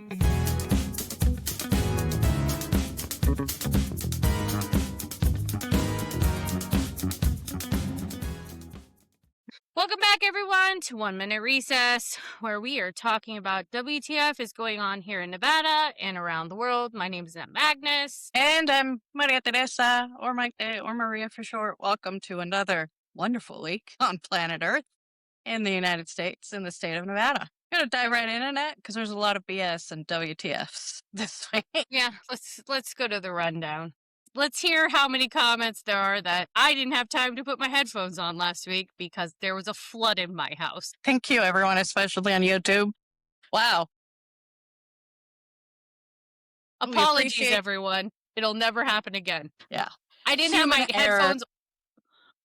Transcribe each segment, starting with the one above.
Welcome back, everyone, to 1 Minute Recess, where we are talking about WTF is going on here in Nevada and around the world. My name is Magnus. And I'm Maria Teresa, or Maite, or Maria for short. Welcome to another wonderful week on planet Earth in the United States, in the state of Nevada. I'm going to dive right in it, because there's a lot of BS and WTFs this week. Yeah, let's go to the rundown. Let's hear how many comments there are that I didn't have time to put my headphones on last week because there was a flood in my house. Thank you, everyone, especially on YouTube. Wow. Apologies, everyone. It'll never happen again. Yeah. I didn't have my headphones,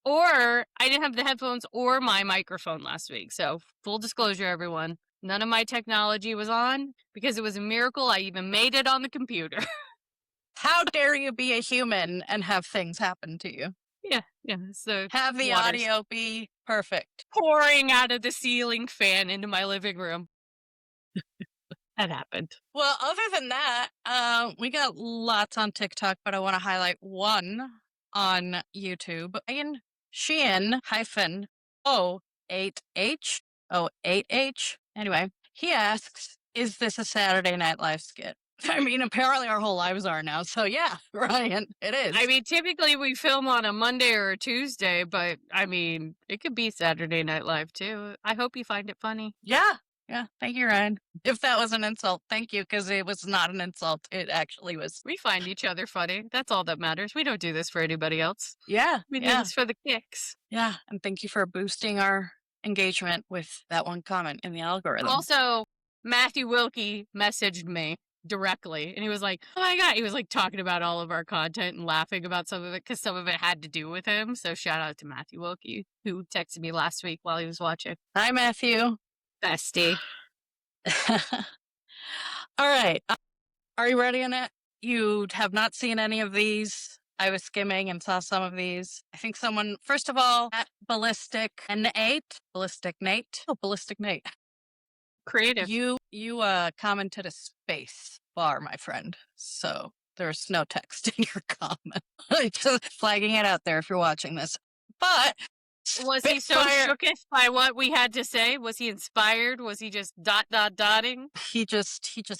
or I didn't have the headphones or my microphone last week. So, full disclosure, everyone, none of my technology was on because it was a miracle I even made it on the computer. How dare you be a human and have things happen to you? Yeah. So have the audio be perfect. Pouring out of the ceiling fan into my living room. That happened. Well, other than that, we got lots on TikTok, but I want to highlight one on YouTube. Sheehan-O8H. Anyway, he asks, is this a Saturday Night Live skit? I mean, apparently our whole lives are now. So yeah, Ryan, it is. I mean, typically we film on a Monday or a Tuesday, but I mean, it could be Saturday Night Live too. I hope you find it funny. Yeah. Thank you, Ryan. If that was an insult, thank you, because it was not an insult. It actually was. We find each other funny. That's all that matters. We don't do this for anybody else. Yeah. We do this for the kicks. Yeah. And thank you for boosting our engagement with that one comment in the algorithm. Also, Matthew Wilkie messaged me directly, and he was like, oh my God. He was like talking about all of our content and laughing about some of it because some of it had to do with him. So shout out to Matthew Wilkie, who texted me last week while he was watching. Hi, Matthew. Bestie. All right. Are you ready on it? You have not seen any of these. I was skimming and saw some of these. I think someone, first of all, at Ballistic Nate. Creative. You commented a space bar, my friend. So there's no text in your comment. Just flagging it out there if you're watching this. But was he so shooketh by what we had to say? Was he inspired? Was he just dotting? He just hit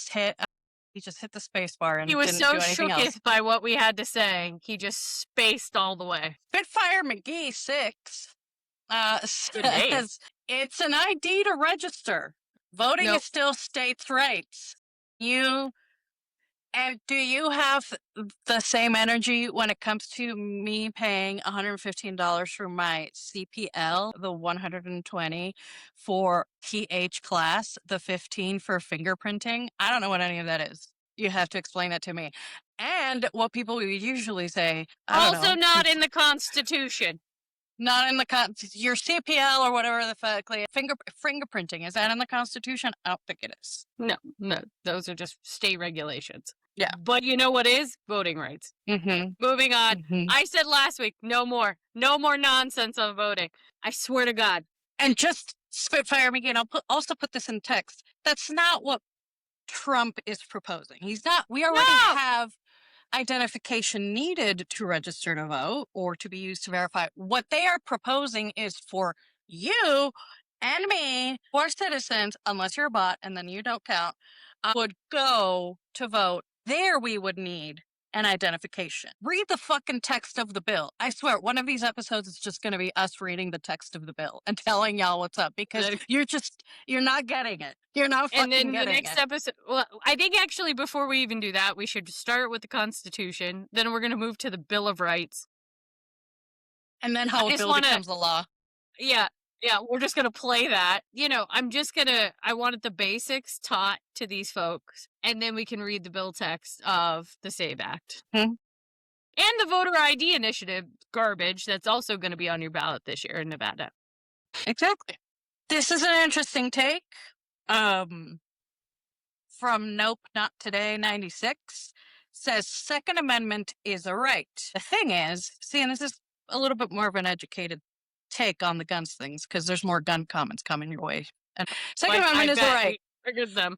the space bar and he was didn't so do anything else. Shooketh by what we had to say. He just spaced all the way. Spitfire McGee 6 says it's an ID to register. Voting is still states' rights. Do you have the same energy when it comes to me paying $115 for my CPL, the $120 for TH class, the $15 for fingerprinting? I don't know what any of that is. You have to explain that to me. And what people would usually say. Also not in the Constitution. Not in the your CPL or whatever the fuck. Fingerprinting, is that in the Constitution? I don't think it is. No, those are just state regulations. Yeah. But you know what is? Voting rights. Mm-hmm. Moving on. Mm-hmm. I said last week, no more nonsense on voting. I swear to God. And just Spitfire McGee, and I'll also put this in text. That's not what Trump is proposing. He's not. We already have identification needed to register to vote or to be used to verify. What they are proposing is for you and me, or citizens, unless you're a bot and then you don't count, would go to vote. There we would need an identification. Read the fucking text of the bill. I swear, one of these episodes is just going to be us reading the text of the bill and telling y'all what's up, because you're not getting it. You're not fucking getting it. And then the next episode, well, I think actually before we even do that, we should start with the Constitution. Then we're going to move to the Bill of Rights. And then how a bill becomes a law. Yeah, we're just going to play that. I wanted the basics taught to these folks, and then we can read the bill text of the SAVE Act. Hmm. And the voter ID initiative garbage that's also going to be on your ballot this year in Nevada. Exactly. This is an interesting take. From Nope Not Today 96 says Second Amendment is a right. The thing is, and this is a little bit more of an educated take on the guns things, because there's more gun comments coming your way. And Second Amendment is a right. Triggered them.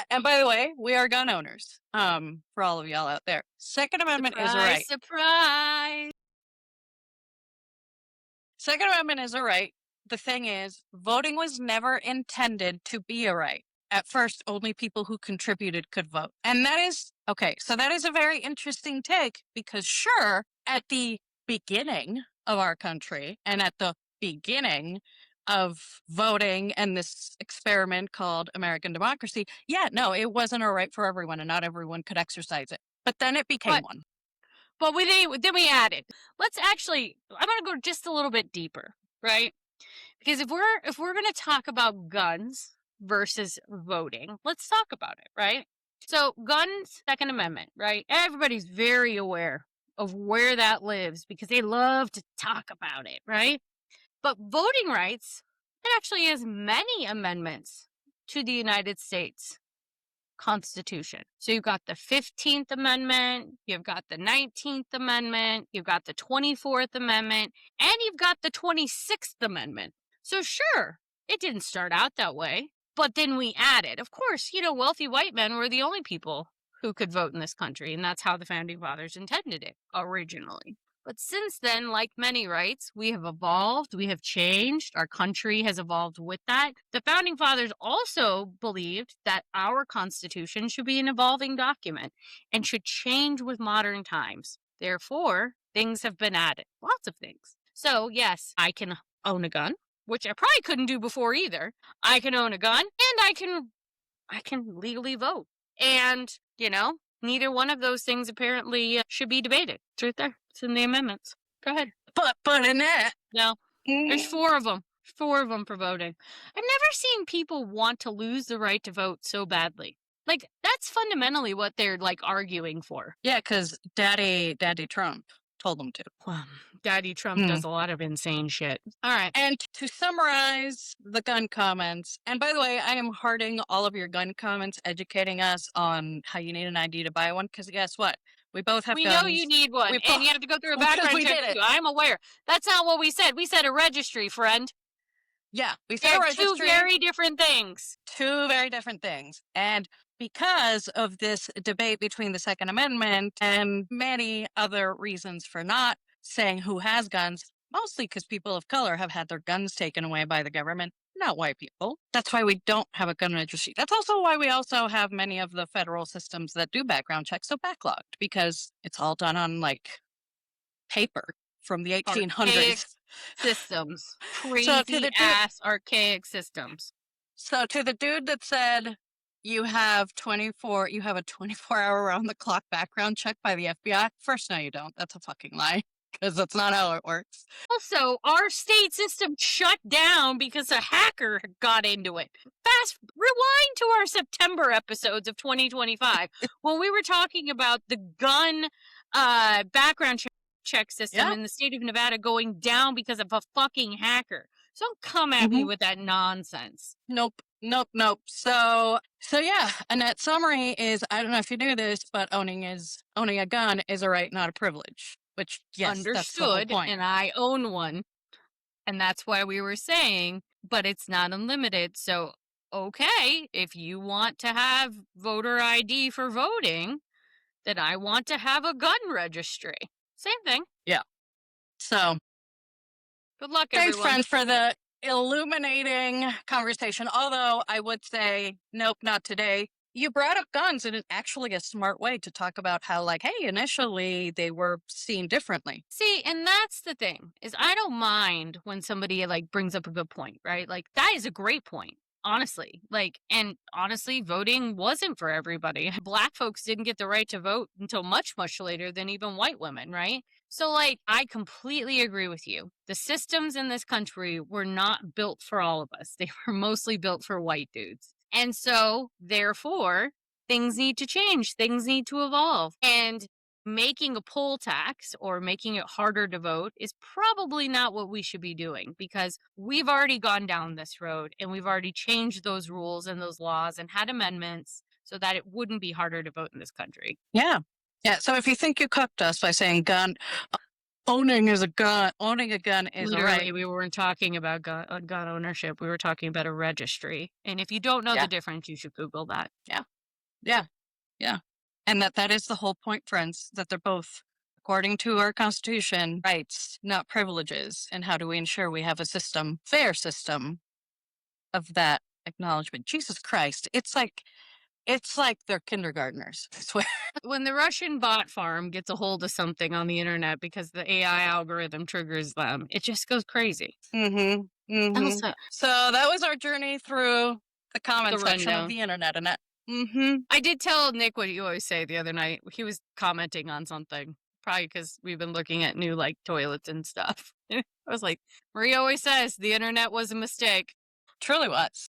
And by the way, we are gun owners. For all of y'all out there, Second Amendment is a right. Surprise. Second Amendment is a right. The thing is, voting was never intended to be a right. At first, only people who contributed could vote. And that is, okay, so that is a very interesting take because sure, at the beginning of our country and at the beginning of voting and this experiment called American democracy, yeah, no, it wasn't a right for everyone and not everyone could exercise it. But then it became one. But then we added. Let's actually, I'm going to go just a little bit deeper, right? Because if we're going to talk about guns versus voting, let's talk about it, right? So guns, Second Amendment, right? Everybody's very aware of where that lives because they love to talk about it, right? But voting rights, it actually has many amendments to the United States Constitution. So you've got the 15th Amendment, you've got the 19th Amendment, you've got the 24th Amendment, and you've got the 26th Amendment. So sure, it didn't start out that way, but then we added. Of course, wealthy white men were the only people who could vote in this country, and that's how the Founding Fathers intended it originally. But since then, like many rights, we have evolved, we have changed, our country has evolved with that. The Founding Fathers also believed that our Constitution should be an evolving document and should change with modern times. Therefore, things have been added, lots of things. So yes, I can own a gun, which I probably couldn't do before either. I can own a gun and I can legally vote. And, neither one of those things apparently should be debated. It's right there. It's in the amendments. Go ahead. But Annette. No, there's 4 of them. 4 of them for voting. I've never seen people want to lose the right to vote so badly. Like, that's fundamentally what they're, arguing for. Yeah, because Daddy Trump told them to. Well, Daddy Trump does a lot of insane shit. All right. And to summarize the gun comments, and by the way, I am hearting all of your gun comments, educating us on how you need an ID to buy one, because guess what? We both have guns. We know you need one, and you have to go through a background check too. I'm aware. That's not what we said. We said a registry, friend. Yeah, we said a registry. 2 very different things. 2 very different things. And because of this debate between the Second Amendment and many other reasons for not saying who has guns, mostly because people of color have had their guns taken away by the government, not white people. That's why we don't have a gun registry. That's also why we also have many of the federal systems that do background checks so backlogged, because it's all done on paper from the 1800s. Archaic systems. Crazy ass archaic systems. So to the dude that said you have a 24-hour round the clock background check by the FBI, first, no, you don't. That's a fucking lie. Because that's not how it works. Also, our state system shut down because a hacker got into it. Rewind to our September episodes of 2025 when we were talking about the gun background check system in the state of Nevada going down because of a fucking hacker. So don't come at me with that nonsense. Nope. So yeah, Annette's summary is, I don't know if you knew this, but owning a gun is a right, not a privilege. Which, yes, understood, that's the whole point. And I own one. And that's why we were saying, but it's not unlimited. So, okay, if you want to have voter ID for voting, then I want to have a gun registry. Same thing. Yeah. So, good luck, thanks, everyone. friends, for the illuminating conversation. Although I would say, nope, not today. You brought up guns in actually a smart way to talk about how, hey, initially they were seen differently. See, and that's the thing, is I don't mind when somebody, brings up a good point, right? That is a great point, honestly. And honestly, voting wasn't for everybody. Black folks didn't get the right to vote until much, much later than even white women, right? So, I completely agree with you. The systems in this country were not built for all of us. They were mostly built for white dudes. And so, therefore, things need to change. Things need to evolve. And making a poll tax or making it harder to vote is probably not what we should be doing, because we've already gone down this road and we've already changed those rules and those laws and had amendments so that it wouldn't be harder to vote in this country. Yeah. Yeah. So if you think you cooked us by saying gun owning is a gun. Owning a gun is a Literally, right. we weren't talking about gun ownership. We were talking about a registry. And if you don't know Yeah. the difference, you should Google that. Yeah. Yeah. And that is the whole point, friends, that they're both, according to our Constitution, rights, not privileges. And how do we ensure we have a system, fair system of that acknowledgement? Jesus Christ. It's like they're kindergartners, I swear. When the Russian bot farm gets a hold of something on the internet because the AI algorithm triggers them, it just goes crazy. Mm-hmm. Mm-hmm. Also, So that was our journey through the comment The section of rundown. the internet. And mm-hmm. I did tell Nick what you always say the other night. He was commenting on something, probably because we've been looking at new like toilets and stuff. I was like, Maria always says the internet was a mistake. Truly was.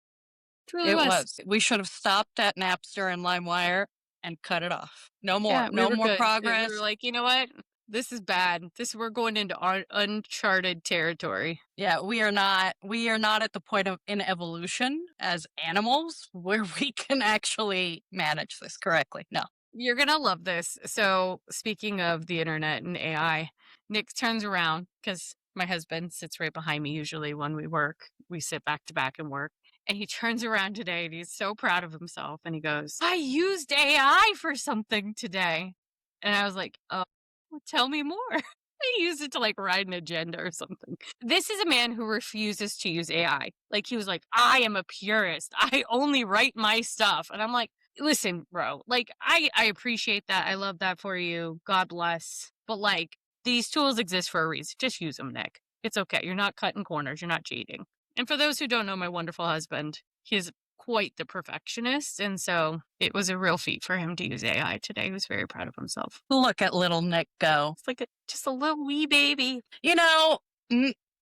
Truly It was. was. We should have stopped at Napster and LimeWire and cut it off. No more. Yeah, we no were more good. progress. We were like, you know what? This is bad. We're going into uncharted territory. Yeah, we are not at the point of in evolution as animals where we can actually manage this correctly. No. You're gonna love this. So, speaking of the internet and AI, Nick turns around because my husband sits right behind me usually when we work. We sit back to back and work. And he turns around today and he's so proud of himself. And he goes, I used AI for something today. And I was like, oh, well, tell me more. He used it to like write an agenda or something. This is a man who refuses to use AI. Like, he was like, I am a purist. I only write my stuff. And I'm like, listen, bro, like, I appreciate that. I love that for you. God bless. But like, these tools exist for a reason. Just use them, Nick. It's okay. You're not cutting corners. You're not cheating. And for those who don't know my wonderful husband, he's quite the perfectionist. And so it was a real feat for him to use AI today. He was very proud of himself. Look at little Nick go. It's like just a little wee baby. You know,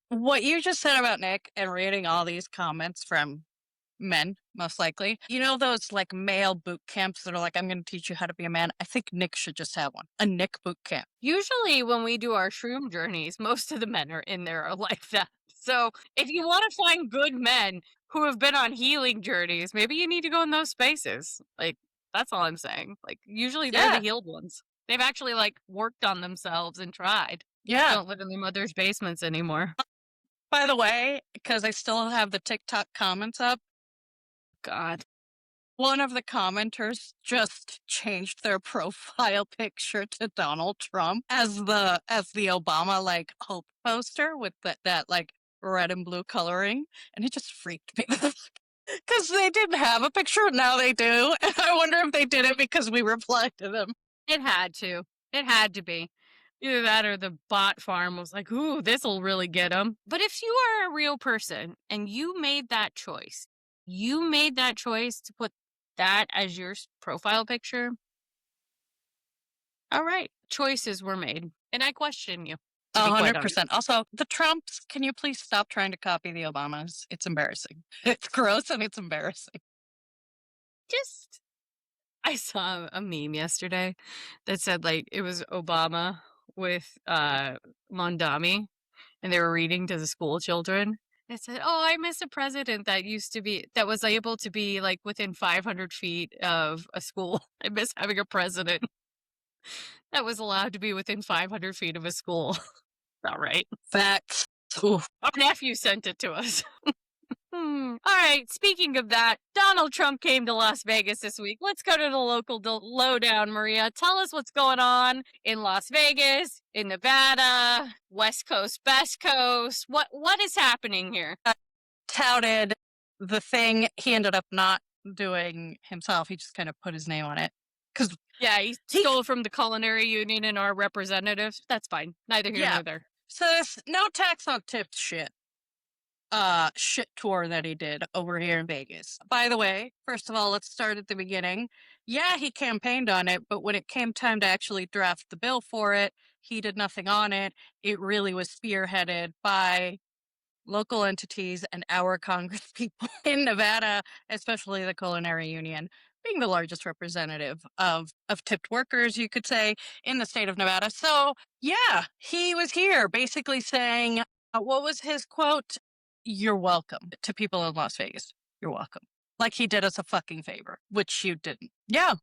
what you just said about Nick and reading all these comments from men, most likely. You know those like male boot camps that are like, I'm going to teach you how to be a man? I think Nick should just have one. A Nick boot camp. Usually when we do our shroom journeys, most of the men are in there are like that. So if you want to find good men who have been on healing journeys, maybe you need to go in those spaces. Like, that's all I'm saying. Like, usually they're the healed ones. They've actually like worked on themselves and tried. Yeah. Don't live in their mother's basements anymore. By the way, because I still have the TikTok comments up, God. one of the commenters just changed their profile picture to Donald Trump as the Obama like hope poster with that like red and blue coloring, and it just freaked me because they didn't have a picture, now they do, and I wonder if they did it because we replied to them. It had to. It had to be. Either that or the bot farm was like, ooh, this'll really get them. But if you are a real person and you made that choice to put that as your profile picture, all right, choices were made. And I question you. 100%. Also, the Trumps, can you please stop trying to copy the Obamas? It's embarrassing. It's gross and it's embarrassing. I saw a meme yesterday that said like it was Obama with Mondami and they were reading to the school children. It said, oh, I miss a president that was able to be like within 500 feet of a school. I miss having a president that was allowed to be within 500 feet of a school. All right. Facts. Oof. Our nephew sent it to us. All right, speaking of that, Donald Trump came to Las Vegas this week. Let's go to the local lowdown, Maria. Tell us what's going on in Las Vegas, in Nevada, West Coast, Best Coast. What is happening here? Touted the thing he ended up not doing himself. He just kind of put his name on it. Yeah, he stole from the Culinary Union and our representatives. That's fine. Neither here nor there. So this no tax on tips shit tour that he did over here in Vegas. By the way, first of all, let's start at the beginning. Yeah, he campaigned on it, but when it came time to actually draft the bill for it, he did nothing on it. It really was spearheaded by local entities and our Congress people in Nevada, especially the Culinary Union, being the largest representative of tipped workers, you could say, in the state of Nevada. So yeah, he was here basically saying, what was his quote? You're welcome to people in Las Vegas. You're welcome. Like he did us a fucking favor, which you didn't. Yeah.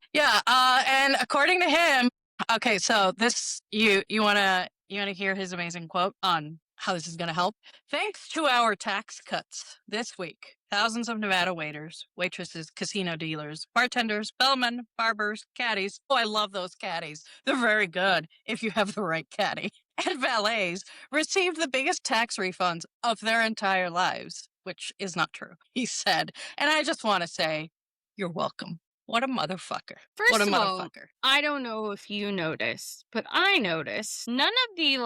And according to him, okay, so this, you want to You want to hear his amazing quote on how this is going to help? Thanks to our tax cuts this week, thousands of Nevada waiters, waitresses, casino dealers, bartenders, bellmen, barbers, caddies. Oh, I love those caddies. They're very good if you have the right caddy. And valets received the biggest tax refunds of their entire lives, which is not true, he said. And I just want to say, you're welcome. What a motherfucker. What First a of all, motherfucker. I don't know if you noticed, but I noticed none of the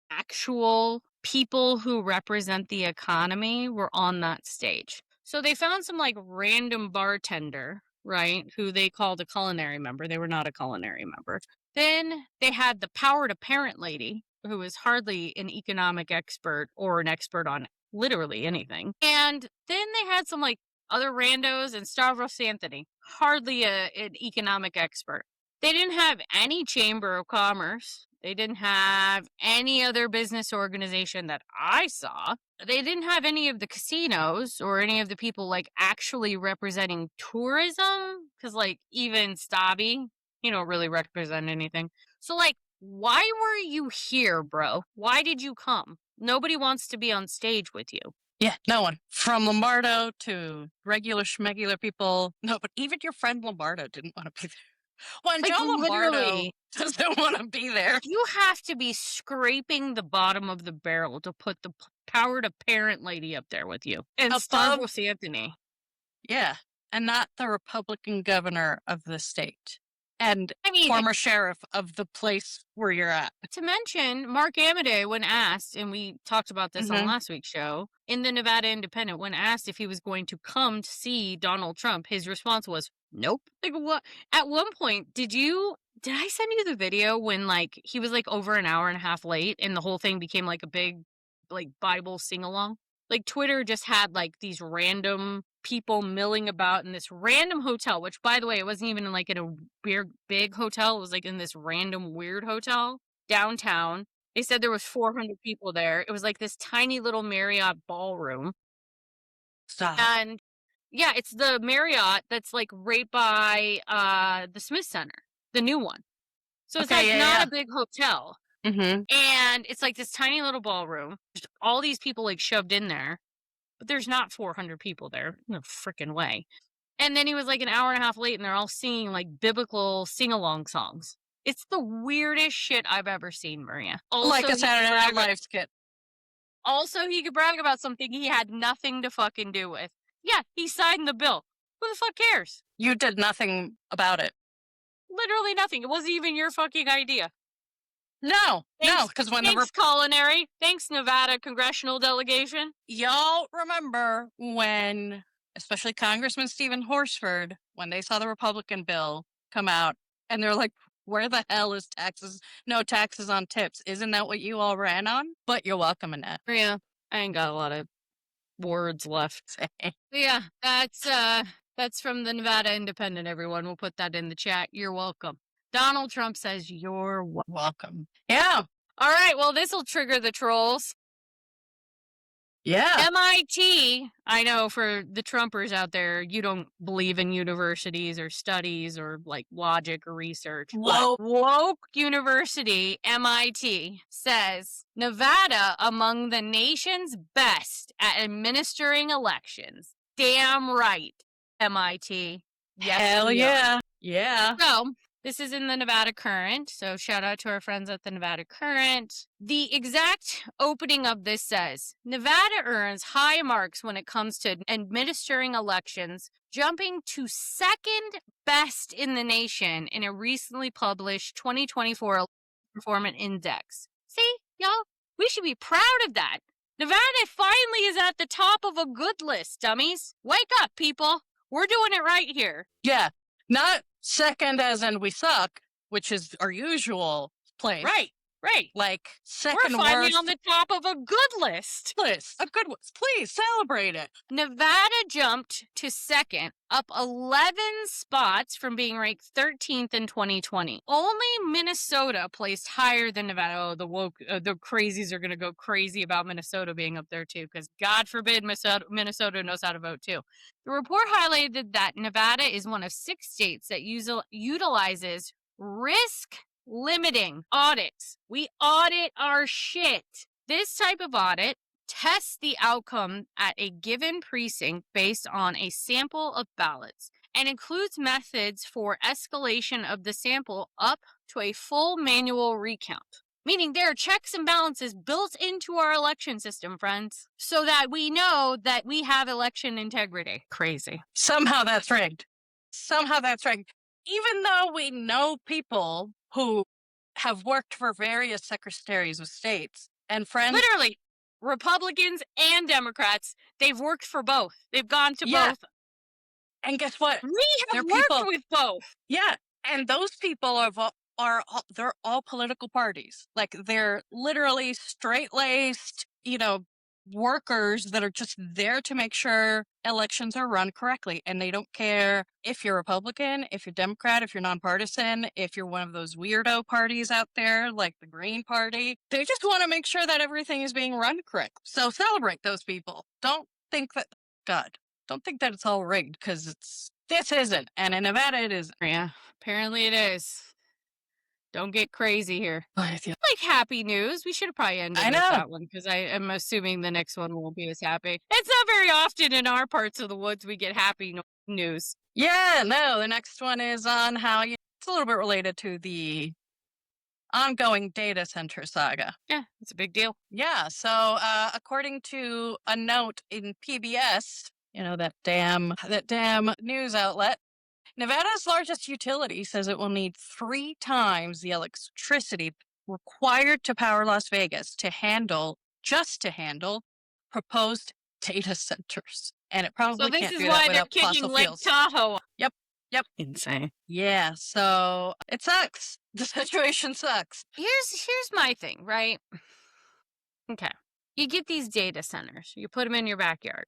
actual people who represent the economy were on that stage. So they found some random bartender, right, who they called a culinary member. They were not a culinary member. Then they had the power to parent lady, who is hardly an economic expert or an expert on literally anything. And then they had some other randos and Stavros Anthony, hardly an economic expert. They didn't have any chamber of commerce. They didn't have any other business organization that I saw. They didn't have any of the casinos or any of the people actually representing tourism. Because even Stabby, you don't really represent anything. So why were you here, bro? Why did you come? Nobody wants to be on stage with you. Yeah, no one. From Lombardo to regular schmegular people. No, but even your friend Lombardo didn't want to be there. When Joe Lombardo literally, doesn't want to be there. you have to be scraping the bottom of the barrel to put the power to parent lady up there with you. And Above- Stavros Anthony. Yeah, and not the Republican governor of the state. And I mean, former sheriff of the place where you're at. to mention, Mark Amodei, when asked, and we talked about this on last week's show, in the Nevada Independent, when asked if he was going to come to see Donald Trump, his response was, nope. What? At one point, did I send you the video when he was over an hour and a half late and the whole thing became a big Bible sing-along? Twitter just had these random people milling about in this random hotel, which by the way, it wasn't even in a big hotel. It was in this random weird hotel downtown. They said there was 400 people there. It was this tiny little Marriott ballroom. Stop. And yeah, it's the Marriott that's right by the Smith Center, the new one. So it's not a big hotel. Mm-hmm. And it's this tiny little ballroom. There's all these people shoved in there, but there's not 400 people there. No freaking way. And then he was an hour and a half late and they're all singing biblical sing-along songs. It's the weirdest shit I've ever seen, Maria. Also, Like a Saturday Night Live skit. Also, he could brag about something he had nothing to fucking do with. Yeah, he signed the bill. Who the fuck cares? You did nothing about it. Literally nothing. It wasn't even your fucking idea. No, because Thanks, culinary. Thanks, Nevada congressional delegation. Y'all remember when, especially Congressman Stephen Horsford, when they saw the Republican bill come out, and they're like, where the hell is taxes? No taxes on tips. Isn't that what you all ran on? But you're welcome, Annette. Yeah, I ain't got a lot of words left. Yeah, that's from the Nevada Independent, everyone. We'll put that in the chat. You're welcome. Donald Trump says you're welcome. Yeah. All right, well, this will trigger the trolls. Yeah. MIT, I know for the Trumpers out there, you don't believe in universities or studies or logic or research. Woke University, MIT, says Nevada among the nation's best at administering elections. Damn right, MIT. Yes, hell yeah. Yeah. So, this is in the Nevada Current, so shout out to our friends at the Nevada Current. The exact opening of this says, Nevada earns high marks when it comes to administering elections, jumping to second best in the nation in a recently published 2024 Performance Index. See, y'all, we should be proud of that. Nevada finally is at the top of a good list, dummies. Wake up, people. We're doing it right here. Yeah, not second as in we suck, which is our usual place. Right. Second We're finally worst on the top of a good list. A good one. Please celebrate it. Nevada jumped to second, up 11 spots from being ranked 13th in 2020. Only Minnesota placed higher than Nevada. Oh, the crazies are going to go crazy about Minnesota being up there too, because God forbid Minnesota knows how to vote too. The report highlighted that Nevada is one of 6 states that utilizes risk limiting audits. We audit our shit. This type of audit tests the outcome at a given precinct based on a sample of ballots and includes methods for escalation of the sample up to a full manual recount. Meaning there are checks and balances built into our election system, friends, so that we know that we have election integrity. Crazy. Somehow that's rigged. Somehow that's rigged. Even though we know people who have worked for various secretaries of states and friends. Literally, Republicans and Democrats, they've worked for both. They've gone to both. And guess what? We have worked with both. Yeah. And those people they're all political parties. Like, they're literally straight-laced, workers that are just there to make sure elections are run correctly. And they don't care if you're Republican, if you're Democrat, if you're nonpartisan, if you're one of those weirdo parties out there like the Green Party. They just want to make sure that everything is being run correct. So celebrate those people. Don't think that it's all rigged, because this isn't. And in Nevada it isn't. Yeah, apparently it is. Don't get crazy here. Like happy news. We should have probably ended with that one, because I am assuming the next one won't be as happy. It's not very often in our parts of the woods we get happy news. Yeah, no, the next one is on how it's a little bit related to the ongoing data center saga. Yeah, it's a big deal. Yeah, so according to a note in PBS, that damn news outlet, Nevada's largest utility says it will need 3 times the electricity required to power Las Vegas to handle proposed data centers. And it probably can't do that without fossil fuels. So this is why they're kicking Lake Tahoe. Yep. Insane. Yeah, so it sucks. The situation sucks. Here's my thing, right? Okay. You get these data centers. You put them in your backyard.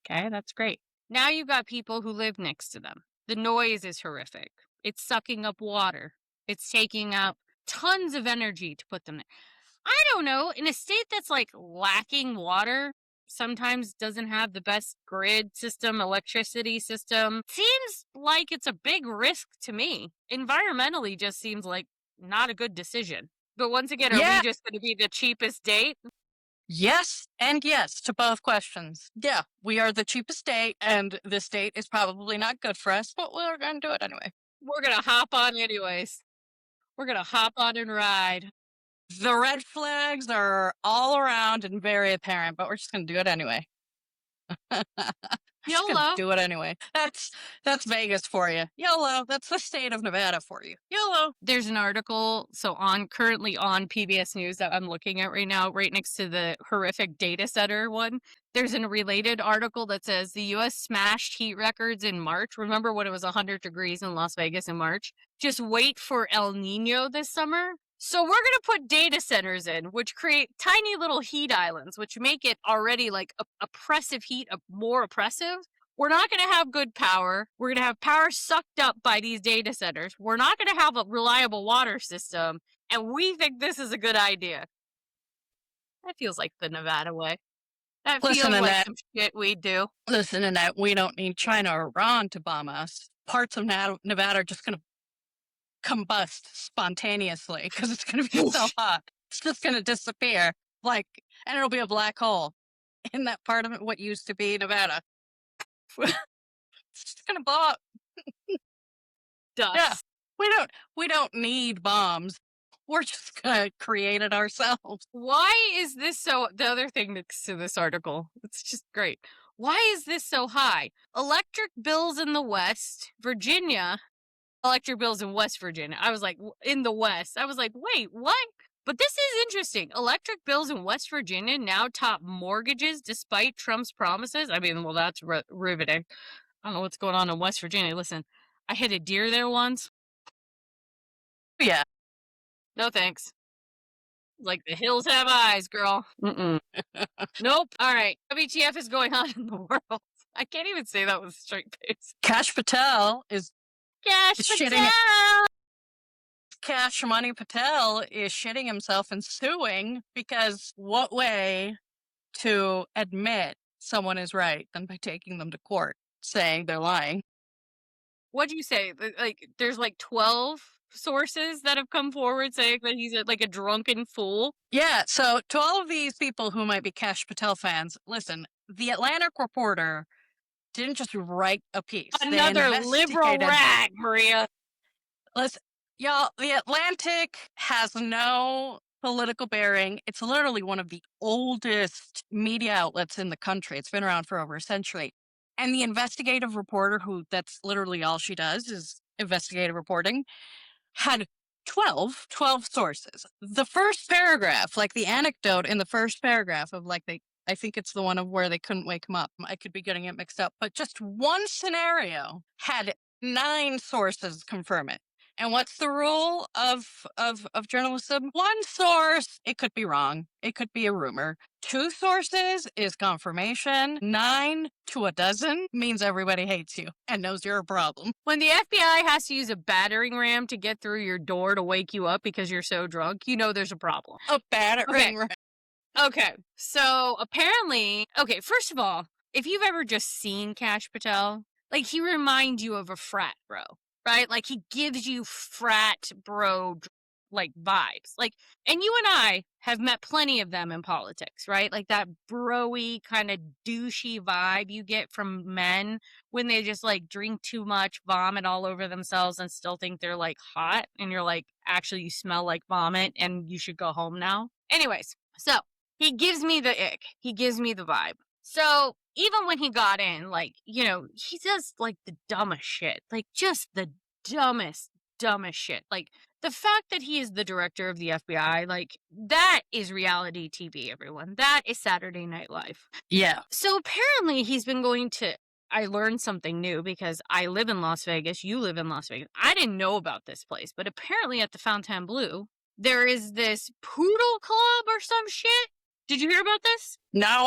Okay, that's great. Now you've got people who live next to them. The noise is horrific. It's sucking up water. It's taking up tons of energy to put them there. I don't know. In a state that's like lacking water, sometimes doesn't have the best grid system, electricity system, seems like it's a big risk to me. Environmentally just seems like not a good decision. But once again, are we just going to be the cheapest state? Yes and yes to both questions. Yeah, we are the cheapest state, and this state is probably not good for us, but we're going to do it anyway. We're going to hop on anyways. We're going to hop on and ride. The red flags are all around and very apparent, but we're just going to do it anyway. YOLO. Do it anyway. That's Vegas for you. YOLO. That's the state of Nevada for you. YOLO. There's an article currently on PBS News that I'm looking at right now, right next to the horrific data center one. There's a related article that says the U.S. smashed heat records in March. Remember when it was 100 degrees in Las Vegas in March? Just wait for El Nino this summer. So we're going to put data centers in, which create tiny little heat islands, which make it already like oppressive heat, more oppressive. We're not going to have good power. We're going to have power sucked up by these data centers. We're not going to have a reliable water system. And we think this is a good idea. That feels like the Nevada way. That feels like some shit we do. Listen to that. We don't need China or Iran to bomb us. Parts of Nevada are just going to combust spontaneously because it's going to be so hot. It's just going to disappear, and it'll be a black hole in that part of it, what used to be Nevada. It's just going to blow up. Dust. Yeah, we don't need bombs. We're just going to create it ourselves. Why is this so? The other thing next to this article, it's just great. Why is this so high? Electric bills in the West, Virginia. Electric bills in West Virginia. I was like, in the West. I was like, wait, what? But this is interesting. Electric bills in West Virginia now top mortgages despite Trump's promises. I mean, well, that's riveting. I don't know what's going on in West Virginia. Listen, I hit a deer there once. Yeah. No thanks. Like the hills have eyes, girl. Nope. All right. WTF is going on in the world? I can't even say that with a straight face. Patel is Cash Money Patel is shitting himself and suing because what way to admit someone is right than by taking them to court saying they're lying? What'd you say? Like, there's like 12 sources that have come forward saying that he's like a drunken fool. Yeah, so to all of these people who might be Cash Patel fans, listen, the Atlantic Reporter didn't just write a piece. They Another liberal investigated. rag, Maria. Listen, y'all, the Atlantic has no political bearing. It's literally one of the oldest media outlets in the country. It's been around for over a century. And the investigative reporter, who that's literally all she does is investigative reporting, had 12 sources. The first paragraph, like the anecdote in the first paragraph of like I think it's the one of where they couldn't wake him up. I could be getting it mixed up, but just one scenario had 9 sources confirm it. And what's the rule of journalism? One source, it could be wrong. It could be a rumor. 2 sources is confirmation. 9 to a dozen means everybody hates you and knows you're a problem. When the FBI has to use a battering ram to get through your door to wake you up because you're so drunk, you know there's a problem. A battering ram. Okay, so apparently, first of all, if you've ever just seen Cash Patel, like he reminds you of a frat bro, right? Like he gives you frat bro like vibes. Like, and you and I have met plenty of them in politics, right? Like that bro-y kind of douchey vibe you get from men when they just like drink too much, vomit all over themselves and still think they're like hot. And you're like, actually, you smell like vomit and you should go home now. Anyways, so he gives me the ick. He gives me the vibe. So even when he got in, like, you know, he does like the dumbest shit. Like just the dumbest shit. Like the fact that he is the director of the FBI, like that is reality TV, everyone. That is Saturday Night Live. Yeah. So apparently he's been going to, I learned something new because I live in Las Vegas. You live in Las Vegas. I didn't know about this place, but apparently at the Fontainebleau, there is this poodle club or some shit. Did you hear about this? No.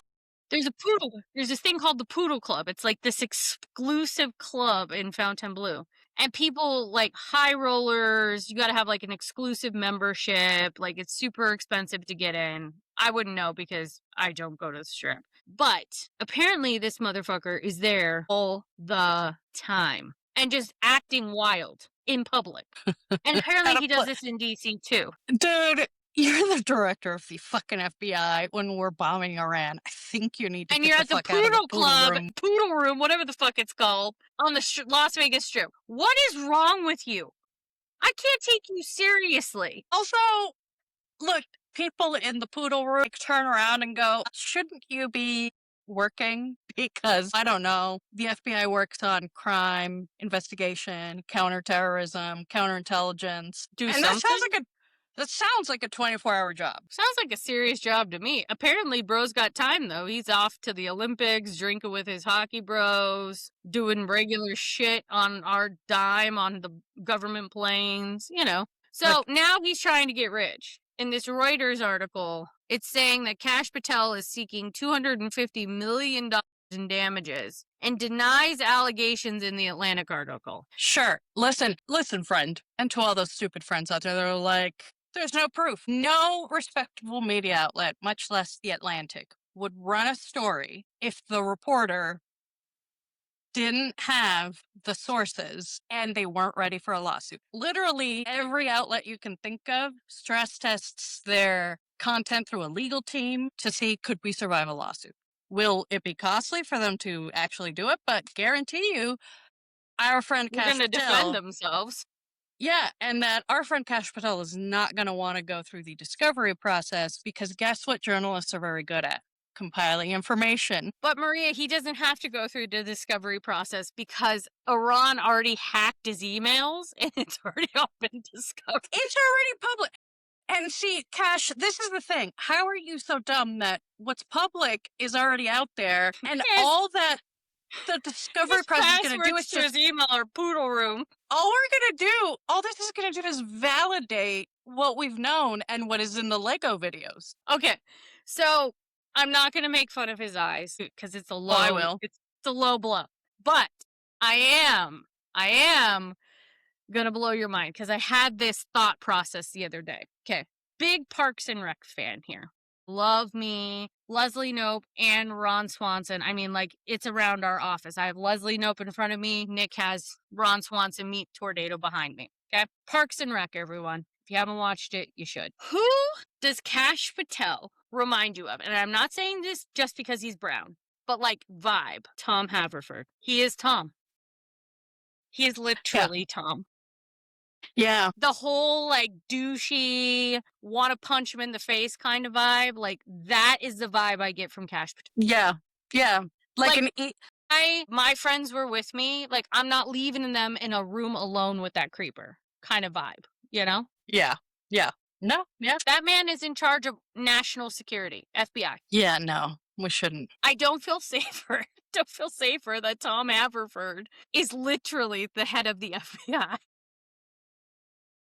There's this thing called the Poodle Club. It's like this exclusive club in Fontainebleau. And people like high rollers, you got to have like an exclusive membership. Like it's super expensive to get in. I wouldn't know because I don't go to the strip. But apparently this motherfucker is there all the time and just acting wild in public. And apparently he does this in DC too. Dude, you're the director of the fucking FBI when we're bombing Iran. I think you need to and get you're the at the fuck out of Poodle the Club, room. Poodle Room, whatever the fuck it's called, on the Las Vegas Strip. What is wrong with you? I can't take you seriously. Also, look, people in the Poodle Room like, turn around and go, shouldn't you be working? Because, I don't know, the FBI works on crime, investigation, counterterrorism, counterintelligence. Do and something? That sounds like a 24-hour job. Sounds like a serious job to me. Apparently, bro's got time, though. He's off to the Olympics, drinking with his hockey bros, doing regular shit on our dime on the government planes, you know. So now he's trying to get rich. In this Reuters article, it's saying that Cash Patel is seeking $250 million in damages and denies allegations in the Atlantic article. Sure. Listen, friend. And to all those stupid friends out there that are like, there's no proof. No respectable media outlet, much less the Atlantic, would run a story if the reporter didn't have the sources and they weren't ready for a lawsuit. Literally every outlet you can think of stress tests their content through a legal team to see, could we survive a lawsuit? Will it be costly for them to actually do it? But guarantee you, our friend Cash Patel... They're going to defend themselves. Yeah, and that our friend Cash Patel is not going to want to go through the discovery process because guess what journalists are very good at? Compiling information. But Maria, he doesn't have to go through the discovery process because Iran already hacked his emails and it's already all been discovered. It's already public. And see, Cash, this is the thing. How are you so dumb that what's public is already out there and all that the discovery process is going to do is just email or Poodle Room. All this is going to do is validate what we've known and what is in the Lego videos. Okay, so I'm not going to make fun of his eyes because it's a low. I will. It's a low blow, but I am going to blow your mind because I had this thought process the other day. Okay, big Parks and Rec fan here. love me, Leslie Knope, and Ron Swanson. I mean, like, it's around our office. I have Leslie Knope in front of me. Nick has Ron Swanson meet Tornado behind me. Okay? Parks and Rec, everyone. If you haven't watched it, you should. Who does Cash Patel remind you of? And I'm not saying this just because he's brown, but like vibe. Tom Haverford. He is Tom. He is literally Tom. Yeah. The whole like douchey, want to punch him in the face kind of vibe, like that is the vibe I get from Cash Patel. Yeah. Yeah. Like my friends were with me, like I'm not leaving them in a room alone with that creeper kind of vibe, you know? Yeah. Yeah. No. Yeah. That man is in charge of national security, FBI. Yeah. No, we shouldn't. I don't feel safer. Don't feel safer that Tom Haverford is literally the head of the FBI.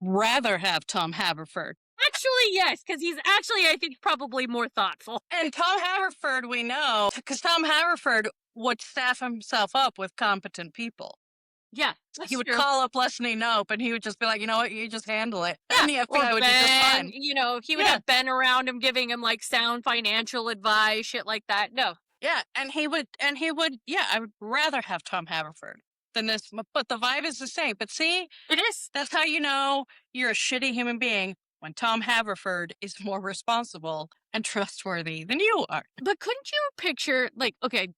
Rather have Tom Haverford. Actually, yes, because he's actually, I think, probably more thoughtful. And Tom Haverford, we know, because Tom Haverford would staff himself up with competent people. Yeah, he would call up Leslie Knope, and he would just be like, you know what, you just handle it. Yeah, and the FBI would do just fine. You know, he would have Ben around him giving him like sound financial advice, shit like that. No. Yeah, and he would, yeah, I would rather have Tom Haverford than this, but the vibe is the same. But see, it is. That's how you know you're a shitty human being, when Tom Haverford is more responsible and trustworthy than you are. But couldn't you picture, like, okay,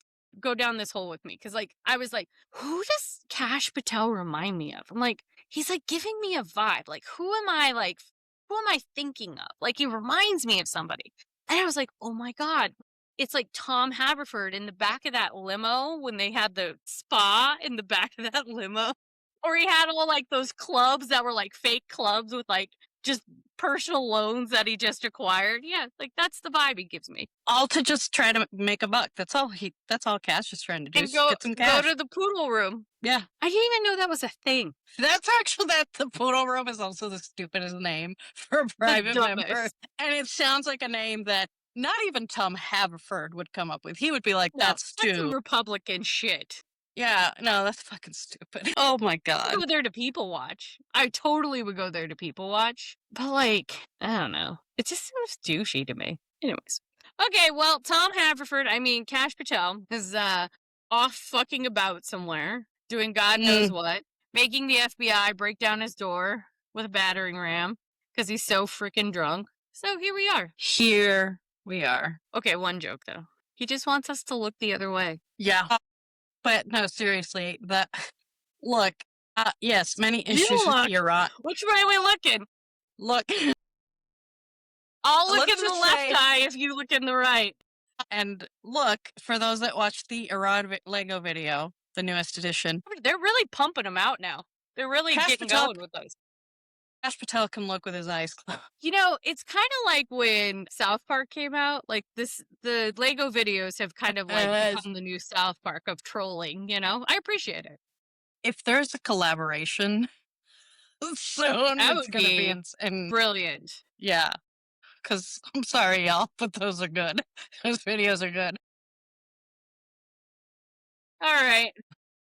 go down this hole with me, because like I was like, who does Cash Patel remind me of? I'm like, he's like giving me a vibe. Like, who am I thinking of? Like, he reminds me of somebody. And I was like, oh my God, it's like Tom Haverford in the back of that limo when they had the spa in the back of that limo. Or he had all like those clubs that were like fake clubs with like just personal loans that he just acquired. Yeah, like that's the vibe he gives me. All to just try to make a buck. That's all Cash is trying to do. And Get some cash. Go to the poodle room. Yeah. I didn't even know that was a thing. That's actually the poodle room is also the stupidest name for a private member. And it sounds like a name that not even Tom Haverford would come up with. He would be like, that's some Republican shit. Yeah, no, that's fucking stupid. Oh my God. I would go there to people watch. I totally would go there to people watch. But like, I don't know. It just seems douchey to me. Anyways. Okay, well, Tom Haverford, I mean, Cash Patel is off fucking about somewhere, doing God knows what, making the FBI break down his door with a battering ram because he's so freaking drunk. So here we are. Here we are. Okay, one joke though. He just wants us to look the other way. Yeah. But no, seriously, look, yes, many issues with Iran. Which way are we looking? Look. I'll look in the left eye if you look in the right. And look, for those that watched the Iran Lego video, the newest edition. They're really pumping them out now. They're really getting going with those. Cash Patel can look with his eyes closed. You know, it's kind of like when South Park came out. Like the Lego videos have kind of like become the new South Park of trolling, you know? I appreciate it. If there's a collaboration soon, it's going to be brilliant. Yeah. Because I'm sorry, y'all, but those are good. Those videos are good. All right.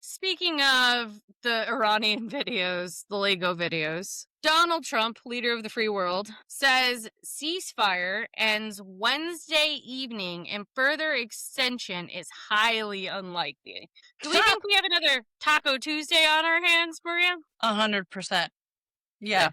Speaking of the Iranian videos, the Lego videos, Donald Trump, leader of the free world, says ceasefire ends Wednesday evening and further extension is highly unlikely. Do we think we have another Taco Tuesday on our hands, Maria? 100%. Yeah.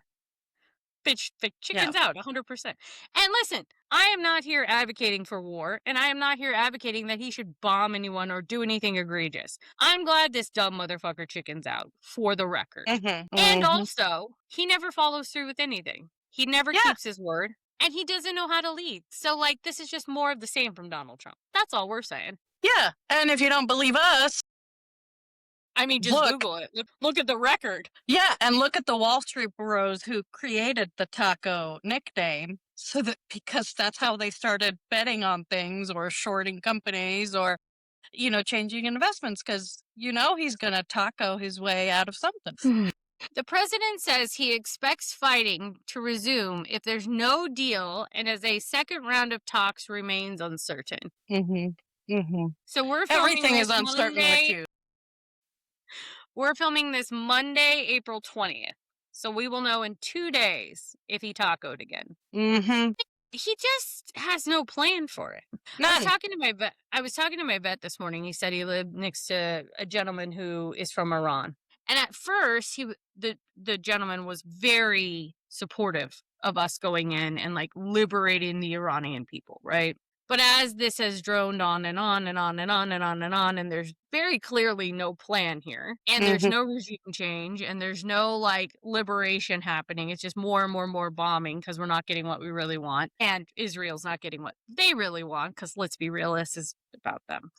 Chicken's out, 100%. And listen, I am not here advocating for war, and I am not here advocating that he should bomb anyone or do anything egregious. I'm glad this dumb motherfucker chicken's out, for the record. And also, he never follows through with anything. He never keeps his word, and he doesn't know how to lead. So, like, this is just more of the same from Donald Trump. That's all we're saying. Yeah, and if you don't believe us, I mean, just Google it. Look at the record. Yeah, and look at the Wall Street bros who created the taco nickname. So that because that's how they started betting on things or shorting companies or, you know, changing investments because, you know, he's going to taco his way out of something. The president says he expects fighting to resume if there's no deal and as a second round of talks remains uncertain. So we're everything is uncertain with you. We're filming this Monday, April 20th. So we will know in 2 days if he tacoed again. he just has no plan for it. None. I was talking to my vet this morning. He said he lived next to a gentleman who is from Iran. And at first, the gentleman was very supportive of us going in and like liberating the Iranian people, right? But as this has droned on and on and on and on and on and on, and there's very clearly no plan here, and there's no regime change, and there's no like liberation happening. It's just more and more and more bombing because we're not getting what we really want, and Israel's not getting what they really want. Because let's be real, this is about them.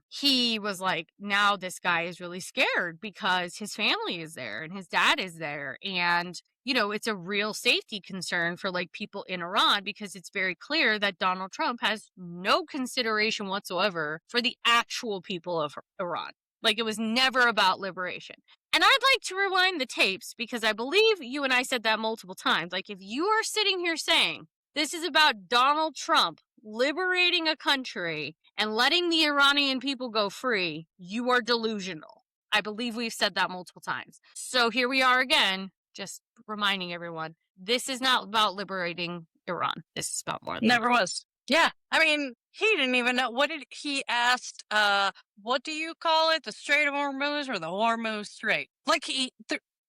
He was like, now this guy is really scared because his family is there and his dad is there, and it's a real safety concern for like people in Iran because it's very clear that Donald Trump has no consideration whatsoever for the actual people of Iran. Like, it was never about liberation. And I'd like to rewind the tapes because I believe you and I said that multiple times. Like, if you are sitting here saying this is about Donald Trump liberating a country and letting the Iranian people go free, you are delusional. I believe we've said that multiple times. So here we are again, just reminding everyone, this is not about liberating Iran. This is about more than Never was. Yeah. I mean, he didn't even know. What did he asked? What do you call it? The Strait of Hormuz or the Hormuz Strait? Like, he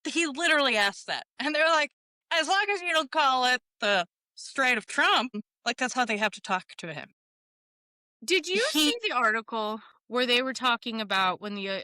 literally asked that. And they're like, as long as you don't call it the Strait of Trump, like, that's how they have to talk to him. Did you see the article where they were talking about when the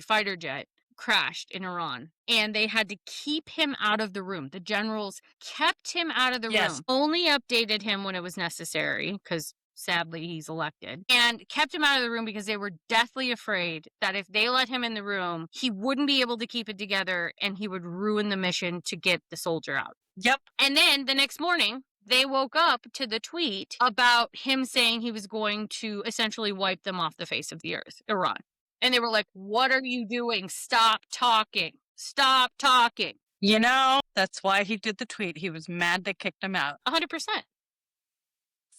fighter jet crashed in Iran and they had to keep him out of the room? The generals kept him out of the room, only updated him when it was necessary because sadly he's elected, and kept him out of the room because they were deathly afraid that if they let him in the room, he wouldn't be able to keep it together and he would ruin the mission to get the soldier out. Yep. And then the next morning, they woke up to the tweet about him saying he was going to essentially wipe them off the face of the earth, Iran. And they were like, what are you doing? Stop talking. Stop talking. That's why he did the tweet. He was mad they kicked him out. 100%.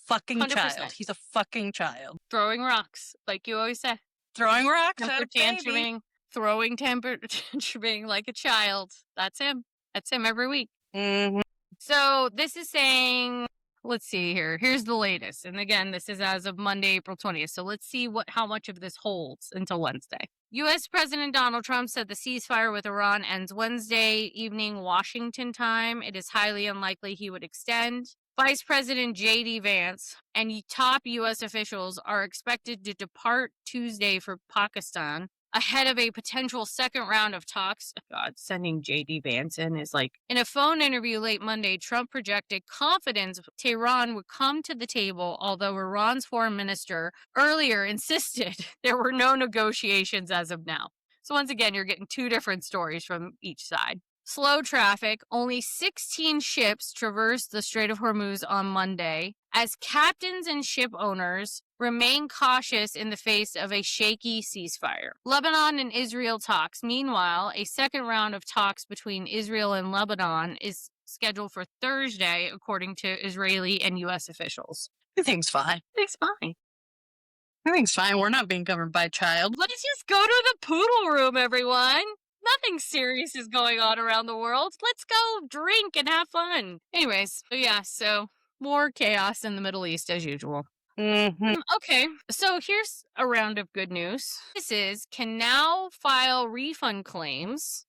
Fucking 100%. Child. He's a fucking child. Throwing rocks, like you always say. Throwing rocks temper tantruming, throwing temper tantruming like a child. That's him. That's him every week. Mm-hmm. So this is saying, let's see here. Here's the latest. And again, this is as of Monday, April 20th. So let's see how much of this holds until Wednesday. U.S. President Donald Trump said the ceasefire with Iran ends Wednesday evening, Washington time. It is highly unlikely he would extend. Vice President J.D. Vance and top U.S. officials are expected to depart Tuesday for Pakistan ahead of a potential second round of talks. God, sending J.D. Vance in is like... In a phone interview late Monday, Trump projected confidence Tehran would come to the table, although Iran's foreign minister earlier insisted there were no negotiations as of now. So once again, you're getting two different stories from each side. Slow traffic. Only 16 ships traversed the Strait of Hormuz on Monday as captains and ship owners remain cautious in the face of a shaky ceasefire. Lebanon and Israel talks. Meanwhile, a second round of talks between Israel and Lebanon is scheduled for Thursday, according to Israeli and U.S. officials. Everything's fine. Everything's fine. Everything's fine. We're not being governed by a child. Let's just go to the poodle room, everyone. Nothing serious is going on around the world. Let's go drink and have fun. Anyways, so more chaos in the Middle East as usual. Mm-hmm. Okay, so here's a round of good news. This can now file refund claims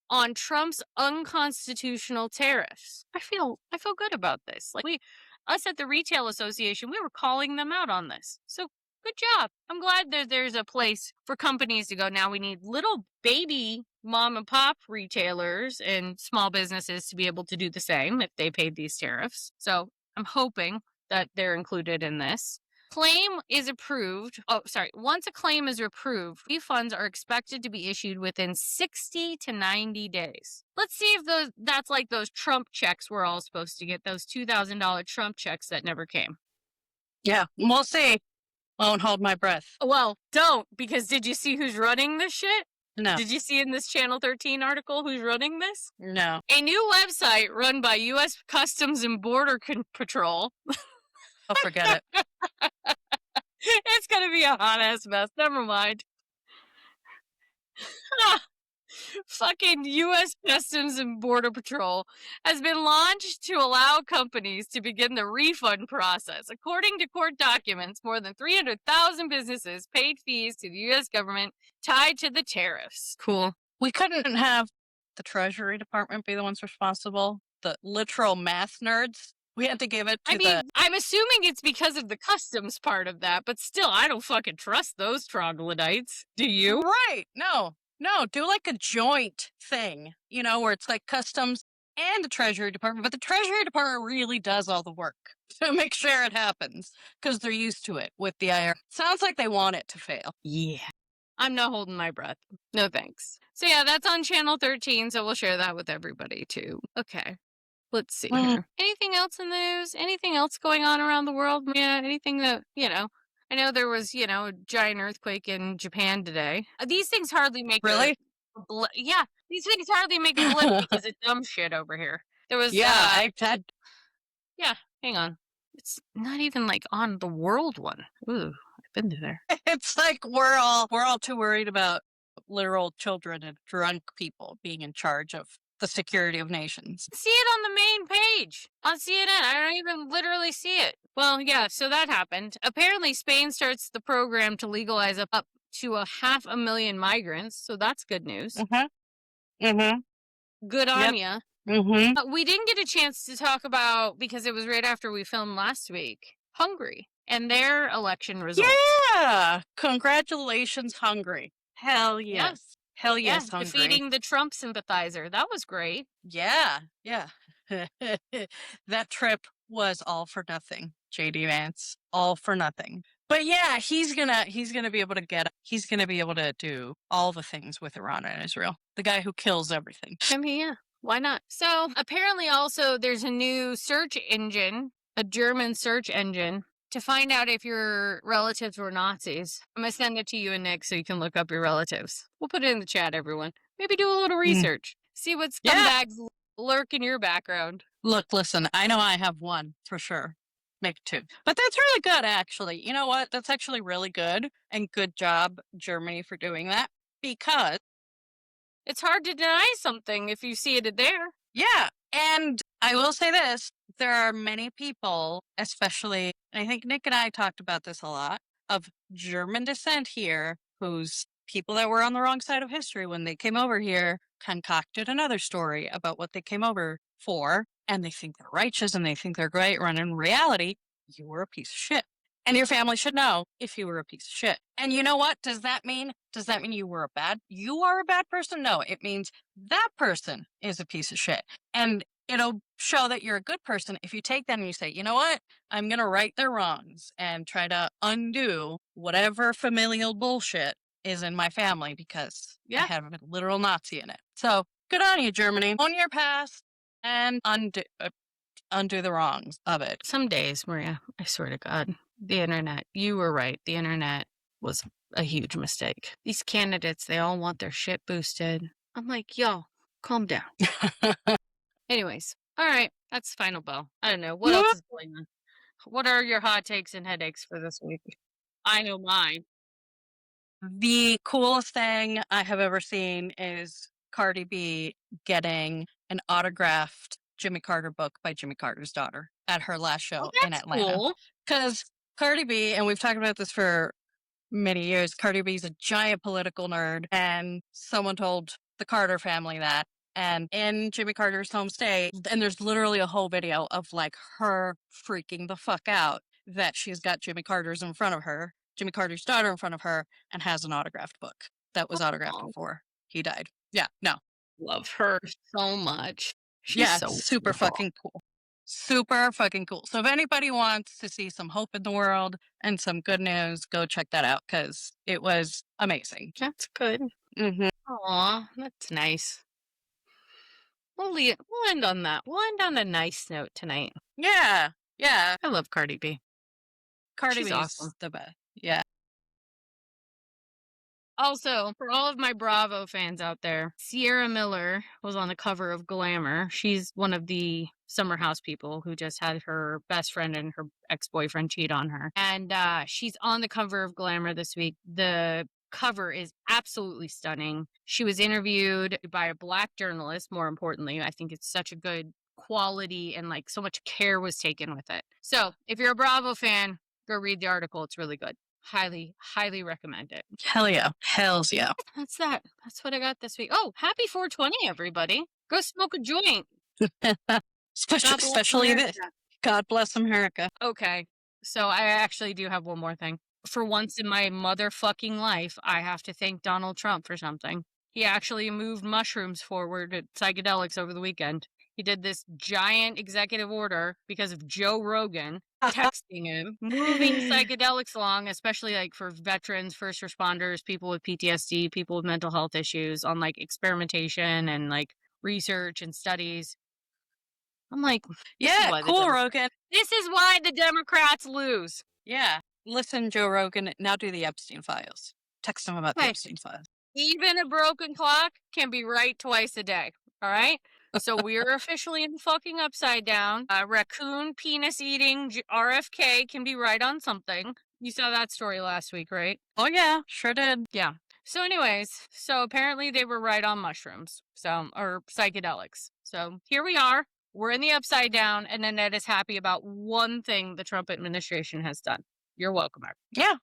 on Trump's unconstitutional tariffs. I feel good about this. Like us at the Retail Association, we were calling them out on this. So good job. I'm glad that there's a place for companies to go. Now we need little baby mom and pop retailers and small businesses to be able to do the same if they paid these tariffs. So I'm hoping that they're included in this. Claim is approved. Once a claim is approved, refunds are expected to be issued within 60 to 90 days. Let's see if that's like those Trump checks we're all supposed to get, those $2,000 Trump checks that never came. Yeah, we'll see. Won't hold my breath. Well, don't, because did you see who's running this shit? No. Did you see in this Channel 13 article who's running this? No. A new website run by U.S. Customs and Border Patrol. I'll forget it. It's going to be a hot ass mess. Never mind. fucking U.S. Customs and Border Patrol has been launched to allow companies to begin the refund process. According to court documents, more than 300,000 businesses paid fees to the U.S. government tied to the tariffs. Cool. We couldn't have the Treasury Department be the ones responsible, the literal math nerds. We had to give it to I'm assuming it's because of the customs part of that, but still, I don't fucking trust those troglodytes. Do you? Right. No, do like a joint thing, where it's like customs and the Treasury Department, but the Treasury Department really does all the work to make sure it happens because they're used to it with the IR. Sounds like they want it to fail. Yeah. I'm not holding my breath. No thanks. So yeah, that's on channel 13, so we'll share that with everybody too. Okay. Let's see here. Anything else in the news? Anything else going on around the world? Yeah, anything that, I know there was, a giant earthquake in Japan today. These things hardly make Really? yeah, these things hardly make a blip because it's dumb shit over here. There was, I've had. Yeah, hang on. It's not even like on the world one. Ooh, I've been to there. It's like we're all too worried about literal children and drunk people being in charge of the security of nations. See it on the main page on CNN. I don't even literally see it. Well, yeah, so that happened. Apparently, Spain starts the program to legalize up to 500,000 migrants, so that's good news. Good on ya. We didn't get a chance to talk about, because it was right after we filmed last week, Hungary and their election results. Yeah! Congratulations, Hungary. Hell yes. Yeah. Hell yes, yeah, Hungary. Defeating the Trump sympathizer. That was great. Yeah. That trip was all for nothing, JD Vance. All for nothing. But yeah, he's gonna be able to do all the things with Iran and Israel. The guy who kills everything. I mean, yeah, why not? So apparently also there's a new search engine, a German search engine, to find out if your relatives were Nazis. I'm going to send it to you and Nick so you can look up your relatives. We'll put it in the chat, everyone. Maybe do a little research. See what scumbags lurk in your background. Look, listen, I know I have one for sure. Maybe two. But that's really good, actually. You know what? That's actually really good. And good job, Germany, for doing that. Because it's hard to deny something if you see it there. Yeah. And I will say this. There are many people, especially, and I think Nick and I talked about this a lot, of German descent here, whose people that were on the wrong side of history when they came over here concocted another story about what they came over for, and they think they're righteous and they think they're great, when in reality, you were a piece of shit. And your family should know if you were a piece of shit. And you know what? Does that mean you are a bad person? No, it means that person is a piece of shit. And it'll show that you're a good person if you take that and you say, you know what? I'm going to right their wrongs and try to undo whatever familial bullshit is in my family because I have a literal Nazi in it. So good on you, Germany. Own your past and undo the wrongs of it. Some days, Maria, I swear to God, the internet, you were right. The internet was a huge mistake. These candidates, they all want their shit boosted. I'm like, yo, calm down. Anyways, all right, that's final bell. I don't know. What else is going on? What are your hot takes and headaches for this week? I know mine. The coolest thing I have ever seen is Cardi B getting an autographed Jimmy Carter book by Jimmy Carter's daughter at her last show in Atlanta. Because Cardi B, and we've talked about this for many years, Cardi B is a giant political nerd, and someone told the Carter family that. And in Jimmy Carter's home state, and there's literally a whole video of like her freaking the fuck out that she's got Jimmy Carter's in front of her, Jimmy Carter's daughter in front of her, and has an autographed book that was autographed before he died. Yeah, no. Love her so much. She's so super beautiful. fucking cool. Super fucking cool. So if anybody wants to see some hope in the world and some good news, go check that out because it was amazing. That's good. Aw, that's nice. We'll end on that. We'll end on a nice note tonight. Yeah. I love Cardi B. Cardi She's B awesome. is the best. Yeah. Also, for all of my Bravo fans out there, Sierra Miller was on the cover of Glamour. She's one of the Summer House people who just had her best friend and her ex-boyfriend cheat on her. And she's on the cover of Glamour this week. The cover is absolutely stunning. She was interviewed by a Black journalist, more importantly. I think it's such a good quality and like so much care was taken with it. So if you're a Bravo fan, go read the article. It's really good. Highly, highly recommend it. Hell yeah. Hells yeah. That's that. That's what I got this week. Oh, happy 420, everybody. Go smoke a joint. Especially this. God bless America. Okay. So I actually do have one more thing. For once in my motherfucking life, I have to thank Donald Trump for something. He actually moved mushrooms forward at psychedelics over the weekend. He did this giant executive order because of Joe Rogan texting him, moving psychedelics along, especially like for veterans, first responders, people with PTSD, people with mental health issues on like experimentation and like research and studies. I'm like, yeah, cool, Rogan. This is why the Democrats lose. Yeah. Listen, Joe Rogan, now do the Epstein files. Text him about the Epstein files. Even a broken clock can be right twice a day. All right. So we're officially in the fucking upside down. Raccoon penis eating RFK can be right on something. You saw that story last week, right? Oh, yeah, sure did. Yeah. So anyways, so apparently they were right on mushrooms, or psychedelics. So here we are. We're in the upside down, and Annette is happy about one thing the Trump administration has done. You're welcome, Mark. Yeah.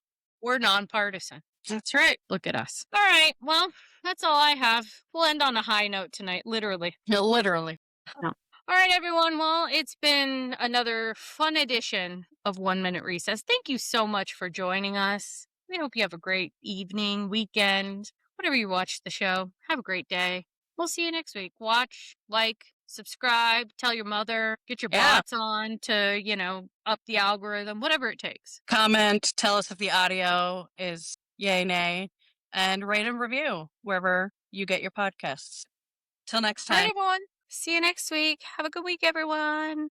We're nonpartisan. That's right. Look at us. All right. Well, that's all I have. We'll end on a high note tonight, literally. No, literally. No. All right, everyone. Well, it's been another fun edition of 1 Minute Recess. Thank you so much for joining us. We hope you have a great evening, weekend, whatever you watch the show. Have a great day. We'll see you next week. Watch, like, subscribe, tell your mother, get your bots on to, up the algorithm, whatever it takes. Comment, tell us if the audio is yay, nay, and rate and review wherever you get your podcasts. Till next time. Bye, everyone. See you next week. Have a good week, everyone.